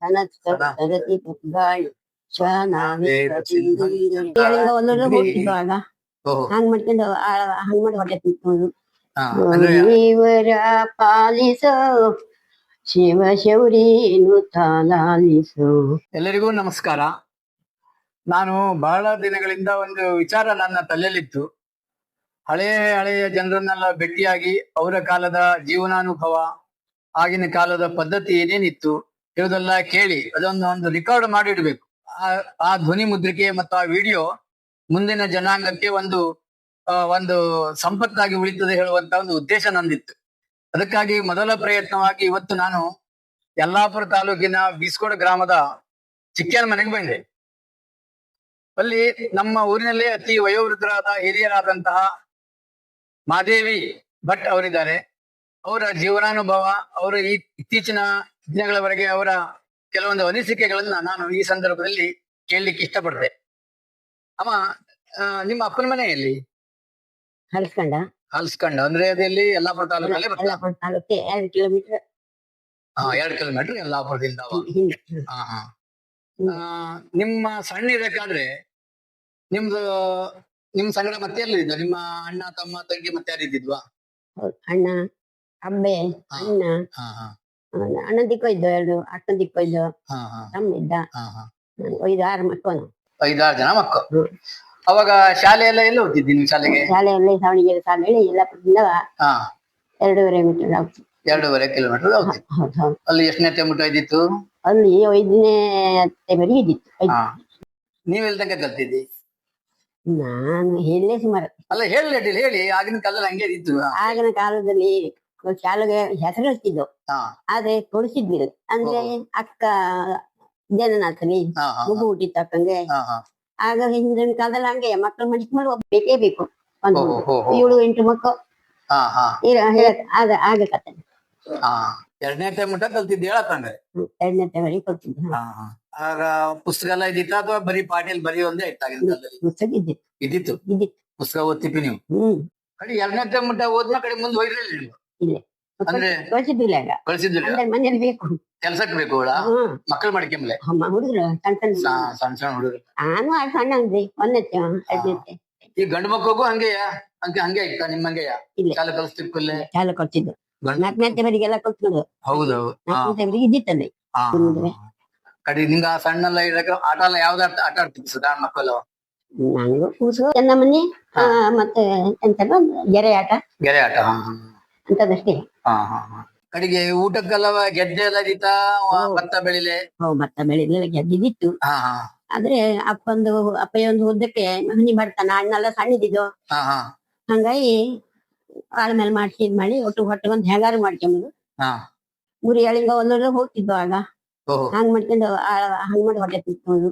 ಸರತಿ ಗಾಳಿ ಒಂದೊಂದು ಹೋಗ್ತಿದ್ವು ಆಗ ಹಂಗ್ ಮಾಡ್ಕೊಂಡು ಹಂಗ್ ಮಾಡಿ ಹೊಟ್ಟೆ ತಿಂತ್ಕೊಂಡು ದೇವರ ಪಾಲಿಸೋ ಶಿವ ಶೌರಿನು ತಾಲಾಲಿಸೋ. ಎಲ್ಲರಿಗೂ ನಮಸ್ಕಾರ. ನಾನು ಬಹಳ ದಿನಗಳಿಂದ ಒಂದು ವಿಚಾರ ನನ್ನ ತಲೆಯಲ್ಲಿತ್ತು. ಹಳೆಯ ಜನರನ್ನೆಲ್ಲ ಭೇಟಿಯಾಗಿ ಅವರ ಕಾಲದ ಜೀವನಾನುಭವ, ಆಗಿನ ಕಾಲದ ಪದ್ಧತಿ ಏನೇನಿತ್ತು ಇರೋದೆಲ್ಲ ಕೇಳಿ ಅದೊಂದು ರೆಕಾರ್ಡ್ ಮಾಡಿಡ್ಬೇಕು. ಆ ಧ್ವನಿ ಮುದ್ರಿಕೆ ಮತ್ತು ಆ ವಿಡಿಯೋ ಮುಂದಿನ ಜನಾಂಗಕ್ಕೆ ಒಂದು ಸಂಪತ್ತಾಗಿ ಉಳಿತದೆ ಹೇಳುವಂತ ಒಂದು ಉದ್ದೇಶ ನಂದಿತ್ತು. ಅದಕ್ಕಾಗಿ ಮೊದಲ ಪ್ರಯತ್ನವಾಗಿ ಇವತ್ತು ನಾನು ಯಲ್ಲಾಪುರ ತಾಲೂಕಿನ ಬೀಸ್ಕೋಡ ಗ್ರಾಮದ ಚಿಕ್ಕನ ಮನೆಗೆ ಬಂದೆ. ಅಲ್ಲಿ ನಮ್ಮ ಊರಿನಲ್ಲೇ ಅತಿ ವಯೋವೃದ್ಧರಾದ ಹಿರಿಯರಾದಂತಹ ಮಾದೇವಿ ಭಟ್ ಅವರಿದ್ದಾರೆ. ಅವರ ಜೀವನಾನುಭವ, ಅವರ ಇತ್ತೀಚಿನ ದಿನಗಳವರೆಗೆ ಅವರ ಕೆಲವೊಂದು ಅನಿಸಿಕೆಗಳನ್ನ ನಾನು ಈ ಸಂದರ್ಭದಲ್ಲಿ ಕೇಳಲಿಕ್ಕೆ ಇಷ್ಟಪಡ್ತೆ. ಅಮ್ಮ, ನಿಮ್ಮ ಅಪ್ಪನ ಮನೆಯಲ್ಲಿ ಹಲ್ಸ್ಕಂಡ ಅಂದ್ರೆ ಅದೆಲ್ಲಿ ಯಲ್ಲಾಪುರ ತಾಲೂಕಲ್ಲಿ ಬರ್ತದೆ. 2 ಕಿಲೋಮೀಟರ್ ಯಲ್ಲಾಪುರದಿಂದ. ನಿಮ್ಮ ಸಣ್ಣ ಇರಬೇಕಾದ್ರೆ ನಿಮ್ ಸಂಗಡ ಮತ್ತೆ ಎಲ್ಲ ನಿಮ್ಮ ಅಣ್ಣ ತಮ್ಮ ತಂಗಿ ಮತ್ತೆ ಯಾರು ಇದ್ದಿದ್ವಾ? ಅಣ್ಣ ಅಬ್ಬೆ ಅಣ್ಣ ಅಣ್ಣ ದಿಕ್ಕೋಯ್ದು, 2 ಅಕ್ಕ ದಿಕ್ಕೋಯ್ದು, ತಮ್ಮ ಇದ್ದ. 5-6 ಮಕ್ಕಳು, 5-6 ಜನ ಮಕ್ಕಳು. ಅವಾಗ ಶಾಲೆ ಎಲ್ಲ ಓದ್ತಿದ್ದಿ ನೀವು? ಶಾಲೆಯಲ್ಲಿ ದಾವಣಗೆರೆ ಶಾಲೆಯಲ್ಲಿ ಯಲ್ಲಾಪುರದಿಂದ 2.5 ಮೀಟರ್ ಆಗ್ತದೆ. 2.5 ಕಿಲೋಮೀಟರ್ ಆಗ್ತದೆ. ಅಲ್ಲಿ ಎಷ್ಟನೇ ಮುಟ್ಟ ಇದ್ದಿತ್ತು? ಅಲ್ಲಿ 5ನೇ ವರೆಗೆ ಇದ್ದಿತ್ತು. ನೀವೆಲ್ಲ ತನಕ ಕಲ್ತಿದ್ದಿ? ನಾನು ಹೇಳಲೇ ಸುಮಾರು. ಅಲ್ಲ ಹೇಳಿ ಆಗಿನ ಕಾಲದಲ್ಲಿ ಹಂಗೆ ಇತ್ತು. ಆಗಿನ ಕಾಲದಲ್ಲಿ ಶಾಲೆಗೆ ಹೆಸರು ಹಚ್ತಿದ್ದು, ಆದ್ರೆ ಕೊಡಿಸಿದ್ವಿ. ಅಂದ್ರೆ ಅಕ್ಕ ಜನನಾಥಲಿ ಮಗು ಹುಟ್ಟಿತ್ತು ಅಕ್ಕಂಗೆ. ಆಗ ಹಿಂದಿನ ಕಾಲದಲ್ಲಿ ಹಂಗೆ ಮಕ್ಕಳು ಮಡಿಕೊಂಡು ಬೇಕೇ ಬೇಕು. 7-8 ಮಕ್ಕಳು ಆಗ ಕತೆ. 2ನೇ ಮುಟ್ಟ ಕಲ್ತಿದ್ದೆ ಹೇಳತ್ತಂದ್ರೆ? 2ನೇ ಕಲ್ತಿದ್ದೆ. ಆಗ ಪುಸ್ತಕ ಎಲ್ಲ ಇದ್ದಿತ್ತ ಅಥವಾ ಬರೀ ಪಾಟಿಯಲ್ಲಿ ಬರೀ ಒಂದೇ ಇತ್ತಾಗಿನ ಕಾಲದಲ್ಲಿ? ಪುಸ್ತಕ ಇದ್ದಿತ್ತು. ಪುಸ್ತಕ ಓದ್ತಿದ್ವಿ ನೀವು? ಕಡೆ 2ನೇ ಮುಟ್ಟ ಓದ್ನ ಕಡೆ ಮುಂದೆ ಹೋಗಿರ್ಲಿಲ್ಲ ನೀವು? ಅಂದ್ರೆ ಕಳ್ಸಿದ್ದಿಲ್ಲ. ಮನೇಲಿ ಬೇಕು, ಕೆಲ್ಸಕ್ಕೆ ಬೇಕು ಮಕ್ಕಳು ಮಾಡ್ಕೊಂಬಲೆ ಹುಡುಗರು ಸಣ್ಣ ಹುಡುಗರು. ನಾನು ಸಣ್ಣ ಅಂದ್ರಿ 1ನೇ ಈ ಗಂಡು ಮಕ್ಕಳಿಗೂ ಹಂಗೆ ಇತ್ತ ನಿಮ್ಮಂಗೆಯ? ಶಾಲೆ ಕಲಿಸ್ತಿಕ್ಕಲ್ಲೇ ಶಾಲೆ ಕಲ್ತಿದ್ದು. 4ನೇವರೆಗೆಲ್ಲ ಕಲ್ತ್ಕೊಂಡು. ಹೌದೌದು. 4ನೇವರೆಗೆ ಇದ್ದಿತ್ತಲ್ಲಿ. ಕಡೆ ನಿಂಗ ಸಣ್ಣಲ್ಲ ಇರಕ ಆಟ ಎಲ್ಲ ಯಾವ್ದು ಆಟ ಆಡ್ತಿದ್ವಿ ಸದಾ ಮಕ್ಕಳು? ನಂಗೂ ಕೂಸು, ಚೆನ್ನಮನಿ, ಮತ್ತೆ ಎಂತ ಗೆರೆ ಆಟ ಅಂತದಷ್ಟೇ. ಕಡೆಗೆ ಊಟಕ್ಕೆಲ್ಲ ಗೆದ್ದೆ ಎಲ್ಲ ಇದ್ದಿತ್ತ? ಭತ್ತ ಬೆಳಿಲೆ? ಭತ್ತ ಬೆಳಿಲೆ ಗೆದ್ದಿತ್ತು. ಆದ್ರೆ ಅಪ್ಪಯ್ಯ ಉದ್ದಕ್ಕೆ ಹನಿ ಮಾಡ್ತಾನ. ಅಣ್ಣೆಲ್ಲ ಸಣ್ಣದಿದ್ದು, ಹಂಗಾಗಿ ಆಳ ಮೇಲೆ ಮಾಡಿ ಒಟ್ಟು ಒಂದ್ ಹೆಂಗಾರು ಮಾಡ್ಕೊಂಬುದು. ಗುರಿ ಅಳಿಂಗ ಒಂದೊಂದು ಹೋಗ್ತಿದ್ವು ಆಗ. ಹಂಗ್ ಮಾಡ್ಕೊಂಡು ಹಂಗ್ ಮಾಡಿ ಹೊಟ್ಟೆ ತಿಂತ್ಕೊಂಡು.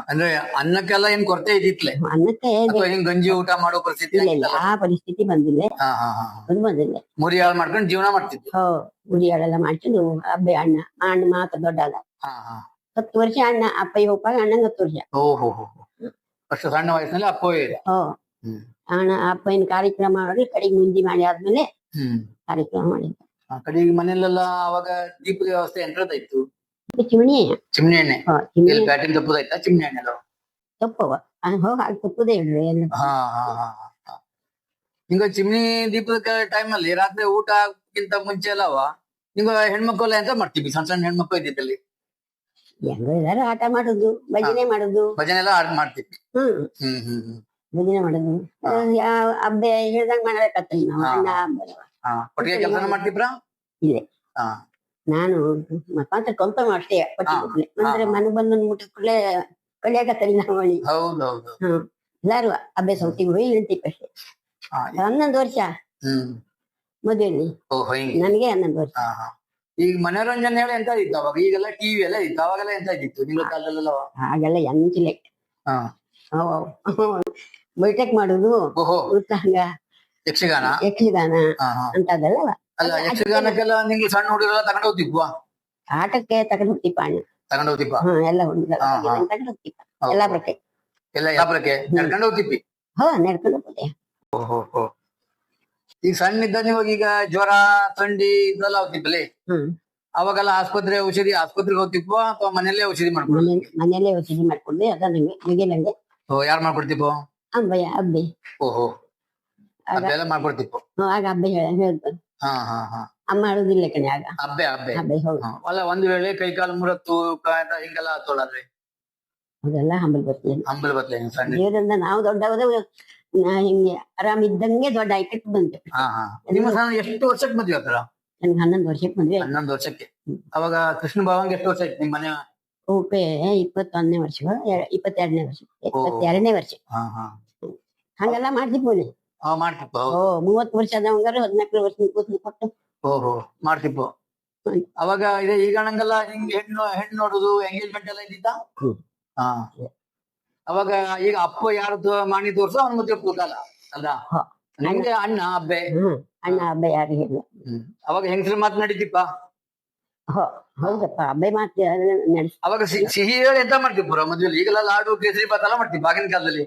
ಅಂದ್ರೆ ಅನ್ನಕ್ಕೆಲ್ಲ ಏನ್ ಕೊರತೆ ಇದ್ದಿತ್ಲೆ? ಅನ್ನಕ್ಕೆ ಗಂಜಿ ಊಟ ಮಾಡೋ ಪರಿಸ್ಥಿತಿ ಇಲ್ಲ. ಆ ಪರಿಸ್ಥಿತಿ ಬಂದಿಲ್ಲ. ಅದು ಬಂದಿಲ್ಲ. ಮುರಿ ಹಾಳು ಮಾಡ್ಕೊಂಡು ಜೀವನ ಮಾಡ್ತಿದ್ವಿ. ಗುರಿ ಹಾಳೆಲ್ಲ ಮಾಡ್ಕೊಂಡು ಅಬ್ಬೆ ಅಣ್ಣ ಮಾತ್ರ ದೊಡ್ಡ ಅಲ್ಲ. 10 ವರ್ಷ ಅಣ್ಣ. ಅಪ್ಪಯ್ಯ ಹೋಗ್ಪಾಗ ಅಣ್ಣಂಗೆ 10 ವರ್ಷ. ಅಷ್ಟು ಸಣ್ಣ ವಯಸ್ಸಿನಲ್ಲಿ ಅಪ್ಪ ಇದೆ. ಅಣ್ಣ ಅಪ್ಪಯ್ಯನ ಕಾರ್ಯಕ್ರಮ ಮಾಡಿ ಕಡೆಗೆ ಮುಂಜಿ ಮಾಡಿ ಆದ್ಮೇಲೆ ಕಾರ್ಯಕ್ರಮ ಮಾಡಿದ್ದ. ಕಡೆಗೆ ಮನೆಯಲ್ಲೆಲ್ಲ ಅವಾಗ ದೀಪದ ವ್ಯವಸ್ಥೆ ಎಂಟ್ರದ ಇತ್ತು? ಚಿಮಣಿ ಎಣ್ಣೆ ಪ್ಯಾಟಿನ ತಪ್ಪದಾಯ್ತಾ? ಚಿಮಣಿ ಎಣ್ಣೆ ತಪ್ಪವ ತಪ್ಪದೇ ಇಡ್ರಿ ಎಲ್ಲ. ನಿಂಗ ಚಿಮ್ನಿ ದೀಪದ ಟೈಮ್ ಅಲ್ಲಿ ರಾತ್ರಿ ಊಟಕ್ಕಿಂತ ಮುಂಚೆ ಅಲ್ಲವ ನಿಂಗ ಹೆಣ್ಮಕ್ಳೆಲ್ಲ ಎಂತ ಮಾಡ್ತೀವಿ? ಸಣ್ಣ ಹೆಣ್ಮಕ್ಳು ಇದ್ದಿದ್ದಲ್ಲಿ ಹೆಂಗ ಆಟ ಮಾಡುದು, ಭಜನೆ ಮಾಡುದು. ಭಜನೆ ಎಲ್ಲ ಮಾಡ್ತಿದ್ವಿ. ಭಜನೆ ಮಾಡುದು. ಹಬ್ಬ ಹೇಳ್ದಂಗ್ ಮಾಡ್ಬೇಕತ್ತ ನಾವು. ಒಟ್ಟಿಗೆ ಕೆಲಸ ಮಾಡ್ತಿಬ್ರ? ಇಲ್ಲ, ನಾನು ಮಾತ್ರ ಕೊಂತ ಅಷ್ಟೇ. ಅಂದ್ರೆ ಮನೆ ಬಂದು ಮುಟ್ಟಿಕೊಳ್ಳೆ ಕಳಿಯಾಕತ್ತಲ್ಲಿ ನಾವು ಮಳಿ. ಎಲ್ಲಾರು ಅಭ್ಯಾಸ ಒಟ್ಟಿಗೆ ಹೋಗಿ ಹೇಳ್ತೀವಿ ಅಷ್ಟೇ. 11 ವರ್ಷ ಮದುವೆಯಲ್ಲಿ ನನಗೆ 11 ವರ್ಷ. ಈಗ ಮನೋರಂಜನೆ ಎಂತ ಇತ್ತು ಅವಾಗ? ಈಗೆಲ್ಲ ಟಿವಿ ಎಲ್ಲ ಇತ್ತು, ಅವಾಗೆಲ್ಲ ಎಂತ ಇದ್ದಿತ್ತು ನಿಮ್ಮ ಕಾಲದಲ್ಲ? ಹಾಗೆಲ್ಲ ಎಂತಿಲ್ಲ. ಬೈಟಕ್ ಮಾಡುದು, ಯಕ್ಷಗಾನ ಅಂತದಲ್ಲ. ಅಲ್ಲ, ಯಕ್ಷಗಾನಕ್ಕೆಲ್ಲ ನಿಂಗೆ ಸಣ್ಣ ಹುಡುಗರೆಲ್ಲ ತಗೊಂಡು ಹೋಗ್ತಿದ್ವಾ? ಆಟಕ್ಕೆ ತಗೊಂಡು ಹೋಗ್ತಿಪ್ಪ ಅಣ್ಣ. ತಗೊಂಡು ಹೋಗ್ತಿಪ್ಪ? ಎಲ್ಲ ಹುಡುಗರು ತಗೊಂಡು ಹೋಗ್ತಿಪ್ಪ. ಯಲ್ಲಾಪುರಕ್ಕೆ ನಡ್ಕೊಂಡು ಹೋಗ್ತಿಪ್ಪಿ? ನಡ್ಕೊಂಡು ಹೋಗ್ತದೆ. ಈಗ ಸಣ್ಣ ಇದ್ದ ಇವಾಗ ಈಗ ಜ್ವರ ಥಂಡಿ ಇದೆಲ್ಲ ಹೋಗ್ತಿಪ್ಪಲ್ಲಿ? ಅವಾಗೆಲ್ಲ ಆಸ್ಪತ್ರೆಗೆ ಹೋಗ್ತಿಪ್ಪ ಅಥವಾ ಮನೆಯಲ್ಲೇ ಔಷಧಿ ಮಾಡ್ಕೊಳ್ಳಿ? ಮನೆಯಲ್ಲೇ ಔಷಧಿ ಮಾಡ್ಕೊಂಡೆ ಅದ ನಂಗೆ ಮುಗಿಲಂಗೆ ಯಾರು ಮಾಡ್ಕೊಡ್ತಿಪ್ಪೋ? ಅಬ್ಬಯ್ಯ ಅಬ್ಬೆ ಓಹೋ, ಅದೆಲ್ಲ ಮಾಡ್ಕೊಡ್ತಿಪ್ಪೋ. ಆಗ ಅಬ್ಬೆ ಹೇಳ್ತಾರೆ ಹಾ ಹಾ ಹಾ. ಅಮ್ಮ ಮಾಡುದಿಲ್ಲ ಕಣೆ ಆಗ. ಅಬ್ಬೆ ಅಬ್ಬೆ. ಅಬ್ಬೆ ಹೌದು. ಅಲ್ಲ, ಒಂದ್ ವೇಳೆ ಕೈ ಕಾಲು ಮುರತ್ತು ಹಿಂಗೆಲ್ಲ ಆತೋಳಾದ್ರೆ ಅದೆಲ್ಲ ಹಂಬಲ್ ಬರ್ತೀನಿ. ಹಂಬಲ್ ಬತ್ಲೆ ಸಣ್ಣ ದೇವರಿಂದ ನಾವು ದೊಡ್ಡವದ ಹಿಂಗೆ ಆರಾಮಿದ್ದಂಗೆ ದೊಡ್ಡ ಆಯ್ಕೆಟ್ ಬಂದೆ. ಹಾ ಹಾ. ನಿಮ್ಮ ಎಷ್ಟು ವರ್ಷಕ್ಕೆ ಮದ್ವೆ ಆತರ? ನನ್ಗೆ 11 ವರ್ಷಕ್ಕೆ ಮದ್ವೆ. 11 ವರ್ಷಕ್ಕೆ. ಅವಾಗ ಕೃಷ್ಣ ಭಾವಂಗೆ ಎಷ್ಟು ವರ್ಷ ಆಯ್ತು ನಿಮ್ ಮನೆ? ಓಪೆ 21ನೇ ವರ್ಷ 22ನೇ ವರ್ಷ 22ನೇ ವರ್ಷ. ಹಾ ಹಾ. ಹಂಗೆಲ್ಲ ಮಾಡ್ತಿಪ್ಪೋನಿ. ಮಾಡ್ತಿಪ್ಪ. 30 ವರ್ಷ ಆದವಂಗಾರ 14 ವರ್ಷ ಕೊಟ್ಟು. ಓಹೋ, ಮಾಡ್ತಿಪ್ಪು. ಅವಾಗ ಈಗ ನಂಗೆಲ್ಲ ಹಿಂಗ್ ಹೆಣ್ಣು ನೋಡುದು ಎಂಗೇಜ್ಮೆಂಟ್ ಎಲ್ಲ ಇದ್ದಿದ್ದ. ಹಾ. ಅವಾಗ ಈಗ ಅಪ್ಪ ಯಾರದ್ದು ಮಾಣಿ ತೋರ್ಸು ಅವ್ನ ಮದ್ವೆ ಕಾಲ ಅಲ್ಲ. ನಂಗೆ ಅಣ್ಣ ಅಬ್ಬೆ. ಅಣ್ಣ ಅಬ್ಬೆ ಯಾರು ಇಲ್ಲ. ಅವಾಗ ಹೆಂಗಸ್ರ ಮಾತು ನಡೀತಿಪ್ಪ. ಹೌದಪ್ಪ, ಅಬ್ಬೆ ಮಾತು ನಡೆಸಿ. ಅವಾಗ ಸಿಹಿ ಹೇಳಿ ಎಂತ ಮಾಡ್ತಿಪ್ಪು ಮದ್ವೆಲಿ? ಈಗೆಲ್ಲ ಲಾಡು ಕೇಸರಿ ಬಾತ್ ಎಲ್ಲ ಮಾಡ್ತಿಪ್ಪ ಆಗಿನ ಕಾಲದಲ್ಲಿ.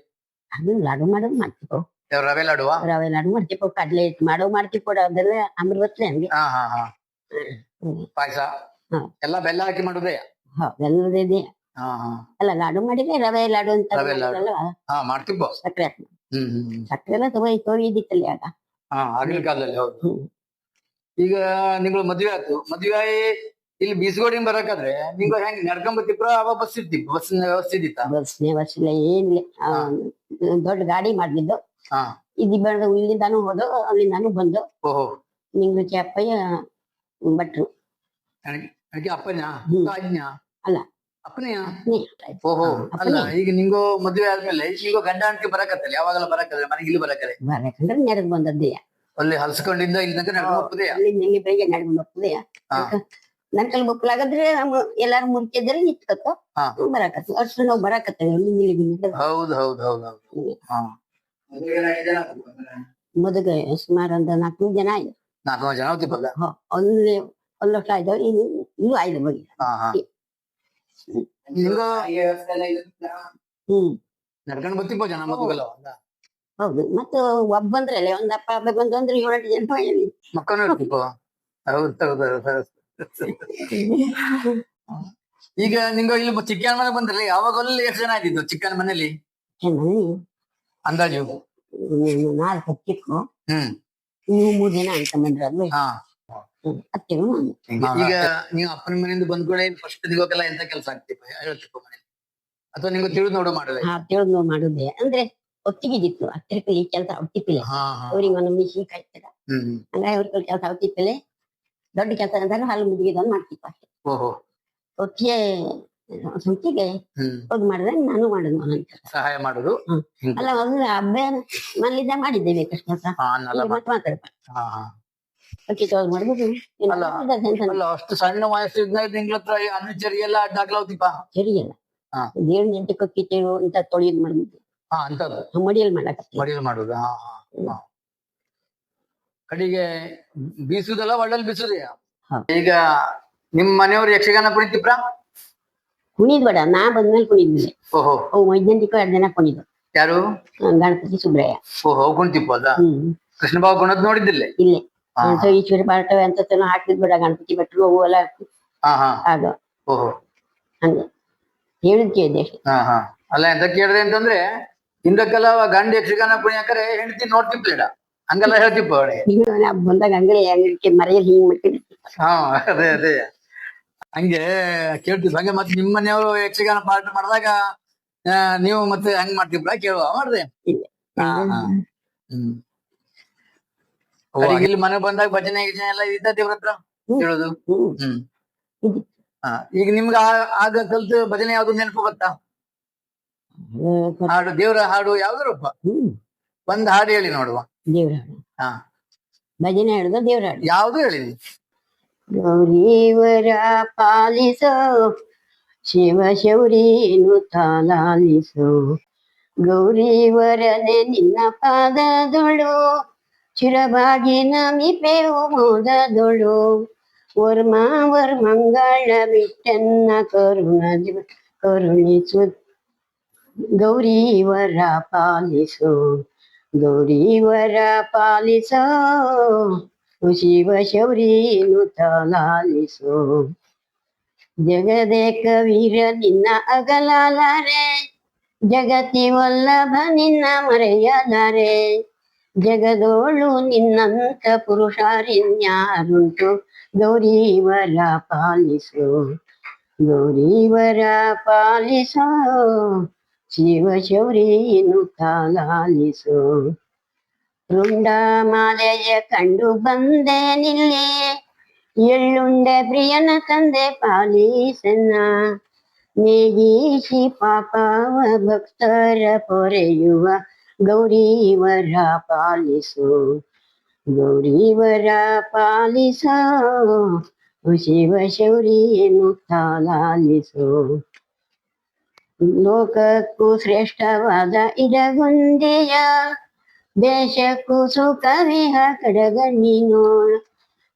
ಅದು ಲಾಡು ಮಾಡೋದು ಮಾಡ್ತಿಪ್ಪು. ರವೆ ಲಾಡುವ? ರವೆ ಲಾಡು ಮಾಡ್ತಿಪ್ಪು, ಕಡ್ಲೆ ಇಟ್ಟು ಮಾಡ್ತಿಪ್ಪು. ಅದೆಲ್ಲ ಅಮೃತಲೆ ಹಂಗೆ. ಪಾಯಸ ಎಲ್ಲ ಬೆಲ್ಲ ಹಾಕಿ ಮಾಡುದೇ? ಬೆಲ್ಲದೇ. ಅಲ್ಲ, ಲಾಡು ಮಾಡಿದ್ರೆ ರವೆ ಲಾಡು ಅಂತ ಮಾಡ್ತಿಪ್ಪು. ಸಕ್ಕರೆ ಸಕ್ಕರೆ ಎಲ್ಲ ತೊಯ್ದಿತ್ತಲ್ಲಿ ಆಗ ಆಗಿನ ಕಾಲದಲ್ಲಿ. ಹೌದು. ಈಗ ನಿಮ್ಗಳು ಮದ್ವೆ ಆಯ್ತು, ಮದ್ವೆ ಇಲ್ಲಿ ಬೀಸಗೋಡಿ ಬರಕಾದ್ರೆ ನಿಮ್ಗೆ ಹೆಂಗ್ ನಡ್ಕೊಂಡ್ ಬರ್ತಿಪ್ರ? ಅವಾಗ ಬಸ್ ಇರ್ತಿಪ್ಪ? ಬಸ್ಸಿನ ವ್ಯವಸ್ಥೆ ಇದ್ದಿತ್ತ? ಬಸ್ನೇ ಬಸ್ಸಿಲ್ಲ, ಏನಿಲ್ಲ. ದೊಡ್ಡ ಗಾಡಿ ಮಾಡ್ತಿದ್ದು. ಇದು ಬೆಳೆದ ಇಲ್ಲಿಂದಾನು ಹೋದು, ಅಲ್ಲಿಂದಾನು ಬಂದು. ಓಹೋ. ನಿಂಗೆ ಚಪ್ಪಯ್ಯ ಭಟ್ರು. ಅಪ್ಪನ ಅಲ್ಲ, ಅಪ್ಪನೆಯ? ಓಹೋ. ಅಲ್ಲ, ಈಗ ನಿಂಗೋ ಮದ್ವೆ ಆದ್ಮೇಲೆ ನಿಂಗೋ ಗಂಡ ಅಂಟಿ ಬರಕತ್ತಲ್ಲ, ಯಾವಾಗೆಲ್ಲ ಬರಕದ್ರೆ ಮನೆಗೆ ಇಲ್ಲಿ ಬರಕಂದ್ರೆ ನೆರೆದು ಬಂದದ್ದೇ. ಅಲ್ಲಿ ಹಲ್ಸ್ಕೊಂಡಿಂದ ಇಲ್ಲಿ ತನಕ ನಡ್ಕೊಂಡು ಹೋಗ್ತದೆ? ಇಲ್ಲಿ ಬೆಳಿಗ್ಗೆ ನಡ್ಕೊಂಡು ಹೋಗ್ತದೆ. ನನ್ ಕಲ್ ಬೊಕ್ಕಲಾಗದ್ರೆ ಎಲ್ಲಾರು ಮುರ್ಕಿದ್ರೆ ನಿತ್ಕತ್ತ ಬರಾಕತ್ತ. ಅಷ್ಟು ನಾವು ಬರಾಕತ್ತೇವೆ. ಹೌದು ಹೌದು ಹೌದು ಹೌದು. ಮದುವೆ ಸುಮಾರು ಒಂದು 4 ಜನ ಆಯ್ತು. 4 ಜನ ಹೋಗ್ತಿಪ್ಪಲ್ಲ? ಒಂದು ವರ್ಷ ಆಯ್ತು. ಇನ್ನೂ ಆಯ್ತು ಬಗ್ಗೆ. ನಡ್ಕೊಂಡು ಬರ್ತಿಪ್ಪ ಜನ ಮದುವೆಲ್ಲ? ಹೌದು. ಮತ್ತು ಒಬ್ಬ ಬಂದ್ರಲ್ಲ, ಒಂದ್ ಅಪ್ಪ ಹಬ್ಬ ಬಂದ್ರೆ 7-8 ಜನ ಮಕ್ಕಳು ಇರ್ತಿಪ್ಪ. ಹೌದು. ಈಗ ನಿಂಗ ಇಲ್ಲಿ ಚಿಕ್ಕನ ಮನೆ ಬಂದ್ರಲ್ಲ, ಯಾವಾಗ ಅಲ್ಲಿ ಎಷ್ಟು ಜನ ಆಯ್ತಿದ್ದು ಚಿಕ್ಕನ ಮನೇಲಿ ಅಂದಾಜು? 4 ಚಿಕ್ಕು, ನೀವು 3 ಜನ ಅಂತ ಬಂದ್ರಲ್ವ. ಅತ್ತೆಗೂ ನಾನು. ಈಗ ನೀವು ಅಪ್ಪನ ಮನೆಯಿಂದ ಬಂದ್ಕೊಳ್ಳೆ ಫಸ್ಟ್ ದಿಗೋಕೆಲ್ಲ ಎಂತ ಕೆಲಸ ಆಗ್ತಿಪ್ಪ ಹೇಳ್ತಿಪ್ಪ ಮನೇಲಿ? ಅಥವಾ ನಿಮ್ಗೆ ತಿಳಿದು ನೋಡು ಮಾಡೋದು? ತಿಳಿದು ನೋಡು ಮಾಡುದೇ ಅಂದ್ರೆ ಒತ್ತಿಗಿದ್ದಿತ್ತು. ಹತ್ತಿರಕಲ್ಲಿ ಕೆಲಸ ಒತ್ತಿಪ್ಪಿಲ್ಲ. ಅವ್ರಿಗೆ ಒಂದು ಮಿಷಿನ್ ಕಾಯ್ತಾರ, ಹಂಗಾಗಿ ಅವ್ರ ಕೆಲಸ ಒತ್ತಿಪ್ಪಲೆ. ದೊಡ್ಡ ಕೆಲಸ ಅಂದ್ರೆ ಹಾಲು ಮುದುಗಿದೊಂದು ಮಾಡ್ತಿಪ್ಪ ಅಷ್ಟೇ. ಒತ್ತಿಗೆ ಸಂಚಿಗೆ ಹೋಗಿ ಮಾಡಿದ್ರೆ ನಾನು ಮಾಡುದು ಒಂದೊಂದು ಸಹಾಯ ಮಾಡುದು. ಅಲ್ಲ, ಒಂದು ಹಬ್ಬ ಮನೇಲಿದ್ದ ಮಾಡಿದ್ದೆ ಬೇಕಷ್ಟು ಕೆಲಸ. ಮಾತಾಡಪ್ಪ ಅಕ್ಕಿ ತೋದ್ ಮಾಡುದು. ಅಷ್ಟು ಸಣ್ಣ ವಯಸ್ಸು ನಿಂಗಳ ಹತ್ರ ಅನ್ನಚರಿ ಎಲ್ಲ ಅಡ್ಡಾಗ್ಲಾವ್ತಿಪ್ಪ? ಸರಿಯಲ್ಲ, ದೇವ್ರ ನೆಂಟಕ್ಕೆ ಅಕ್ಕಿತ್ತೇವು ಅಂತ ತೊಳೆಯೋದು ಮಾಡಿದ್ದು. ಮಡಿಯಲ್ಲಿ ಮಡಿಯಲ್ಲಿ ಮಾಡುದು. ಕಡೆಗೆ ಬೀಸುದಲ್ಲ ಒಳ್ಳಲ್ಲಿ ಬೀಸುದೆಯಾ? ಈಗ ನಿಮ್ ಮನೆಯವ್ರು ಯಕ್ಷಗಾನ ಕುಣಿತಿಪ್ರ? ಕುಣಿದ್ಬೇಡ, ನಾ ಬಂದ್ಮೇಲೆ ಕುಣಿದ್ಮೇಲೆ. ಓಹೋ. ಅವು ವೈಜ್ಞಾನಿಕ 2 ಜನ ಕುಣಿದ್ರು. ಯಾರು? ಗಣಪತಿ ಸುಬ್ರಯ್ಯ. ಓಹೋ, ಕುಣಿತಿಪ್ಪ ಅಲ್ಲ? ಕೃಷ್ಣ ಬಾಬು ಕುಣದ್ ನೋಡಿದ್ದಿಲ್ಲ? ಇಲ್ಲೇ ಈಶ್ವರಿ ಪಾಠ ಅಂತ ಹಾಕ್ತಿದ್ಬೇಡ, ಗಣಪತಿ ಭಟ್ರು ಅವು ಎಲ್ಲ ಆಗ. ಓಹೋ, ಹಂಗ ಹೇಳಿದ್ ಕೇಳಿದೆ ಅಷ್ಟೇ. ಅಲ್ಲ, ಎಂತ ಕೇಳಿದೆ ಅಂತಂದ್ರೆ ಹಿಂದಕ್ಕೆಲ್ಲ ಗಂಡ ಯಕ್ಷಗಾನ ಕುಣಿಯಾಕರೆ ಹೆಂಡತಿ ನೋಡ್ತಿಪ್ಲೇಡ ಹಂಗೆಲ್ಲ ಹೇಳ್ತಿಪ್ಪ ಅವಳಿಗೆ. ಬಂದಾಗ ಅಂಗಡಿ ಮರೆಯಲ್ಲಿ ಹಿಂಗ್ ಮಾಡ್ತಿದ್ದೆ. ಅದೇ ಅದೇ ಹಂಗೆ ಕೇಳ್ತಿದ್ವಿ. ಹಂಗೆ ಮತ್ತೆ ನಿಮ್ಮ ಮನೆಯವರು ಯಕ್ಷಗಾನ ಪಾಠ ಮಾಡಿದಾಗ ನೀವು ಮತ್ತೆ ಹಂಗ್ ಮಾಡ್ತಿಪ್ರ ಕೇಳುವ ಮಾಡ್ದೆ? ಇಲ್ಲಿ ಮನೆ ಬಂದಾಗ ಭಜನೆ ಗಿಜನೆ ಎಲ್ಲ ಇದ್ದ ದೇವ್ರ ಹತ್ರ ಹೇಳುದು? ಈಗ ನಿಮ್ಗ ಆಗ ಕಲ್ತು ಭಜನೆ ಯಾವ್ದು ನೆನಪು ಗೊತ್ತಾ? ಹಾಡು, ದೇವ್ರ ಹಾಡು ಯಾವ್ದಾರಪ್ಪ ಒಂದ್ ಹಾಡು ಹೇಳಿ ನೋಡುವ. ದೇವ್ರ ಹಾಡು? ಭಜನೆ ಹಾಡುದು ದೇವ್ರ ಹಾಡು ಯಾವ್ದು ಹೇಳಿ? ಗೌರೀವರ ಪಾಲಿಸೋ ಶಿವ ಶೌರಿನು ತಾಲಾಲಿಸೋ, ಗೌರೀವರನೆ ನಿನ್ನ ಪಾದದೊಳು ಚಿರಬಾಗಿ ನಮಿಪೆವು ಮೋದದೊಳು, ವರ್ಮಾವರ್ ಬಿಟ್ಟೆನ್ನ ಕರುಣಿಸು, ಗೌರೀವರ ಪಾಲಿಸೋ, ಗೌರೀವರ ಪಾಲಿಸೋ, ಶಿವ ಶೌರಿ ನುತ ಲಾಲಿಸೋ ಜಗದೇಕ ವೀರ ನಿನ್ನ ಅಗಲಾಲಾರೆ ಜಗತಿ ವಲ್ಲಭ ನಿನ್ನ ಮರೆಯಲಾರೆ ಜಗದೋಳು ನಿನ್ನಂತ ಪುರುಷಾರಿನ್ಯಾರುಂಟು ಗೌರೀವರ ಪಾಲಿಸೋ ಗೌರೀವರ ಪಾಲಿಸೋ ಶಿವ ಶೌರಿ ನುತ ಲಾಲಿಸೋ ರುಂಡಮಾಲೆಯ ಕಂಡು ಬಂದೆ ನಿಲ್ಲಿ ಎಳ್ಳುಂಡೆ ಪ್ರಿಯನ ತಂದೆ ಪಾಲಿಸನ್ನ ನೇಗೀಸಿ ಪಾಪವ ಭಕ್ತರ ಪೊರೆಯುವ ಗೌರೀವರ ಪಾಲಿಸು ಗೌರೀವರ ಪಾಲಿಸೋ ಶಿವ ಶೌರಿಯನ್ನು ಲಾಲಿಸು ಲೋಕಕ್ಕೂ ಶ್ರೇಷ್ಠವಾದ ಇಡಗುಂದಿಯ ದೇಶಕ್ಕೂ ಸುಖವಿಹ ಕಡಗಣ್ಣಿನೋಳ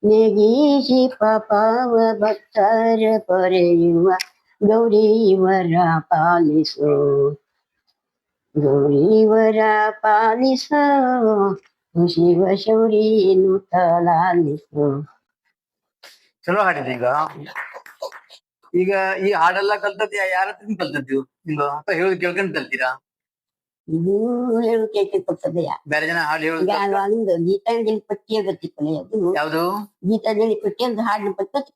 ನೆಗೀಸಿ ಪಾಪವ ಭಕ್ತರ ಪೊರೆಯುವ ಗೌರೀವರ ಪಾಲಿಸೋ ಗೌರೀವರ ಪಾಲಿಸೋ ಶಿವ ಶೌರಿಯನ್ನು ಲಾಲಿಸೋ. ಚಲೋ ಹಾಡಿದೆ. ಈಗ ಈ ಹಾಡೆಲ್ಲ ಕಲ್ತದ್ ಯಾರ ಹತ್ರ ಕಲ್ತದ್ದು ನಿಮ್ಗೆ ಅಥವಾ ಹೇಳುದು ಕೇಳ್ಕೊಂಡ್ ಕಲ್ತೀರಾ? ಇದು ಹೇಳು ಕೇಳ್ಕೆ ಕೊಡ್ತದೆಯಾ ಬೇರೆ ಜನ ಹಾಡು ಹೇಳುದು ಒಂದು ಗೀತಾಂಜಲಿ ಪಟ್ಟಿಯ ಗೊತ್ತಿಪ್ಪಲೆ ಅದು ಯಾವ್ದು? ಗೀತಾಂಜಲಿ ಪಟ್ಟಿ ಅಂತ ಹಾಡಿನ ಪಟ್ಟಿ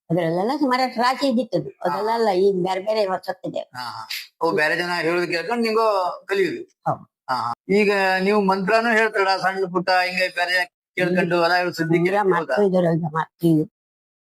ಅದ್ರಲ್ಲೆಲ್ಲ ಸುಮಾರು ರಾಶಿ ಇದ್ದಿತ್ತದು ಅದೆಲ್ಲ ಈಗ ಬೇರೆ ಬೇರೆ ಹೊಸತ್ತಿದೆ. ಬೇರೆ ಜನ ಹೇಳುದು ಕೇಳ್ಕೊಂಡು ನಿಂಗೋ ಕಲಿಯುದು. ಈಗ ನೀವು ಮಂತ್ರನೂ ಹೇಳ್ತಾರ ಸಣ್ಣ ಪುಟ್ಟ ಹಿಂಗೆ ಬೇರೆ ಕೇಳ್ಕೊಂಡು ಹೊಲ ಸುದ್ದಿ ಮಕ್ಕಳು